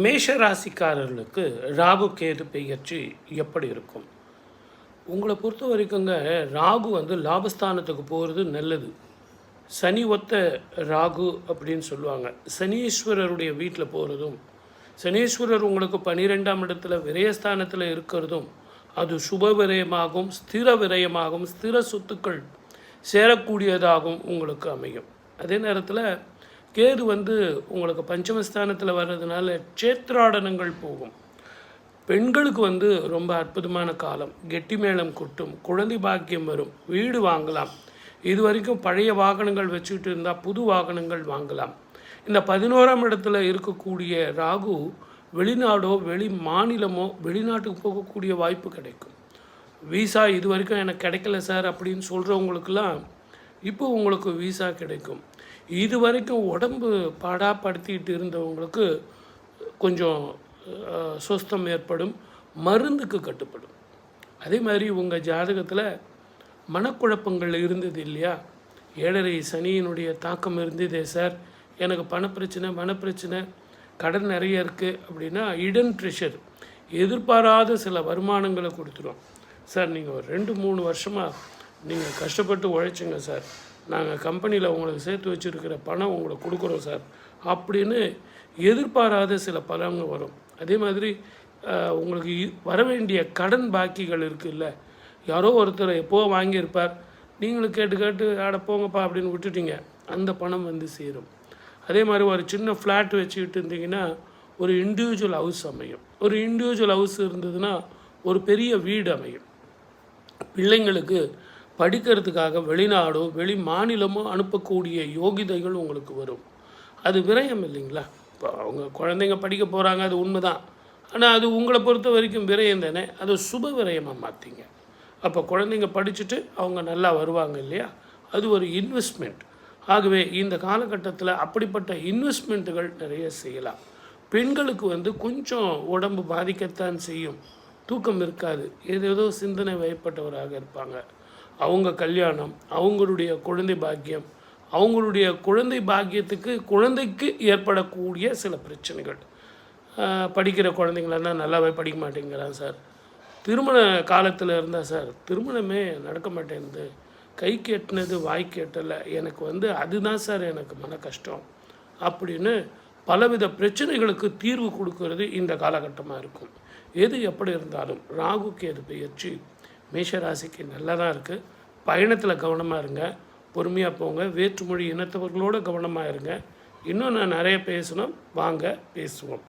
மேஷ ராசிக்காரர்களுக்கு ராகு கேது பெயர்ச்சி எப்படி இருக்கும்? உங்களை பொறுத்த வரைக்குங்க, ராகு லாபஸ்தானத்துக்கு போகிறது நல்லது. சனி ஒத்த ராகு அப்படின்னு சொல்லுவாங்க. சனீஸ்வரருடைய வீட்டில் போகிறதும், சனீஸ்வரர் உங்களுக்கு 12ஆம் இடத்துல விரயஸ்தானத்தில் இருக்கிறதும் அது சுப விரயமாகவும் ஸ்திர விரயமாகவும் ஸ்திர சொத்துக்கள் சேரக்கூடியதாகவும் உங்களுக்கு அமையும். அதே நேரத்தில் கேது உங்களுக்கு பஞ்சமஸ்தானத்தில் வர்றதுனால க்ஷேத்ராடனங்கள் போகும். பெண்களுக்கு ரொம்ப அற்புதமான காலம். கெட்டி மேளம் கொட்டும், குழந்தை பாக்கியம் வரும், வீடு வாங்கலாம். இது வரைக்கும் பழைய வாகனங்கள் வச்சுக்கிட்டு இருந்தால் புது வாகனங்கள் வாங்கலாம். இந்த 11ஆம் இடத்துல இருக்கக்கூடிய ராகு வெளிநாடோ வெளி மாநிலமோ வெளிநாட்டுக்கு போகக்கூடிய வாய்ப்பு கிடைக்கும். வீசா இது வரைக்கும் எனக்கு கிடைக்கல சார் அப்படின்னு சொல்கிறவங்களுக்கெல்லாம் இப்போ உங்களுக்கு வீசா கிடைக்கும். இது வரைக்கும் உடம்பு பாடாப்படுத்திக்கிட்டு இருந்தவங்களுக்கு கொஞ்சம் சுஸ்தம் ஏற்படும், மருந்துக்கு கட்டுப்படும். அதே மாதிரி உங்கள் ஜாதகத்தில் மனக்குழப்பங்கள் இருந்தது இல்லையா? 7.5 சனியினுடைய தாக்கம் இருந்ததே சார், எனக்கு மனப்பிரச்சனை, கடன் நிறைய இருக்குது அப்படின்னா இடன் ப்ரெஷர் எதிர்பாராத சில வருமானங்களை கொடுத்துரும். சார் நீங்கள் ஒரு 2-3 வருஷமாக நீங்கள் கஷ்டப்பட்டு உழைச்சிங்க சார், நாங்கள் கம்பெனியில் உங்களுக்கு சேர்த்து வச்சுருக்கிற பணம் உங்களுக்கு கொடுக்குறோம் சார் அப்படின்னு எதிர்பாராத சில பலன்கள் வரும். அதே மாதிரி உங்களுக்கு வர வேண்டிய கடன் பாக்கிகள் இருக்குல்ல, யாரோ ஒருத்தர் எப்போ வாங்கியிருப்பார், நீங்களும் கேட்டு ஆட போங்கப்பா அப்படின்னு விட்டுட்டீங்க, அந்த பணம் சேரும். அதே மாதிரி ஒரு சின்ன ஃப்ளாட் வச்சுக்கிட்டு இருந்தீங்கன்னா ஒரு இண்டிவிஜுவல் ஹவுஸ் அமையும். ஒரு இண்டிவிஜுவல் ஹவுஸ் இருந்ததுன்னா ஒரு பெரிய வீடு அமையும். பிள்ளைங்களுக்கு படிக்கிறதுக்காக வெளிநாடோ வெளி மாநிலமோ அனுப்பக்கூடிய யோகிதைகள் உங்களுக்கு வரும். அது விரயம் இல்லைங்களா? இப்போ அவங்க குழந்தைங்க படிக்க போகிறாங்க, அது உண்மைதான். ஆனால் அது உங்களை பொறுத்த வரைக்கும் விரயம் தானே, அது சுப விரயமாக மாற்றிங்க. அப்போ குழந்தைங்க படிச்சுட்டு அவங்க நல்லா வருவாங்க இல்லையா? அது ஒரு இன்வெஸ்ட்மெண்ட். ஆகவே இந்த காலகட்டத்தில் அப்படிப்பட்ட இன்வெஸ்ட்மெண்ட்டுகள் நிறைய செய்யலாம். பெண்களுக்கு கொஞ்சம் உடம்பு பாதிக்கத்தான் செய்யும், தூக்கம் இருக்காது, ஏதேதோ சிந்தனை வயப்பட்டவராக இருப்பாங்க. அவங்க கல்யாணம், அவங்களுடைய குழந்தை பாக்கியம், அவங்களுடைய குழந்தை பாக்கியத்துக்கு குழந்தைக்கு ஏற்படக்கூடிய சில பிரச்சனைகள். படிக்கிற குழந்தைங்களா நல்லாவே படிக்க மாட்டேங்கிறான் சார், திருமண காலத்தில் இருந்தால் சார் திருமணமே நடக்க மாட்டேங்குது, கை கேட்டினது வாய் கேட்டலை, எனக்கு அதுதான் சார் எனக்கு மன கஷ்டம் அப்படின்னு பலவித பிரச்சனைகளுக்கு தீர்வு கொடுக்கறது இந்த காலகட்டமாக இருக்கும். எது எப்படி இருந்தாலும் ராகு கேது பெயர்ச்சி மேஷராசிக்கு நல்லா தான் இருக்குது. பயணத்தில் கவனமாக இருங்க, பொறுமையாக போங்க, வேற்றுமொழி இனத்தவர்களோடு கவனமாக இருங்க. இன்னும் நான் நிறைய பேசணும், வாங்க பேசுவோம்.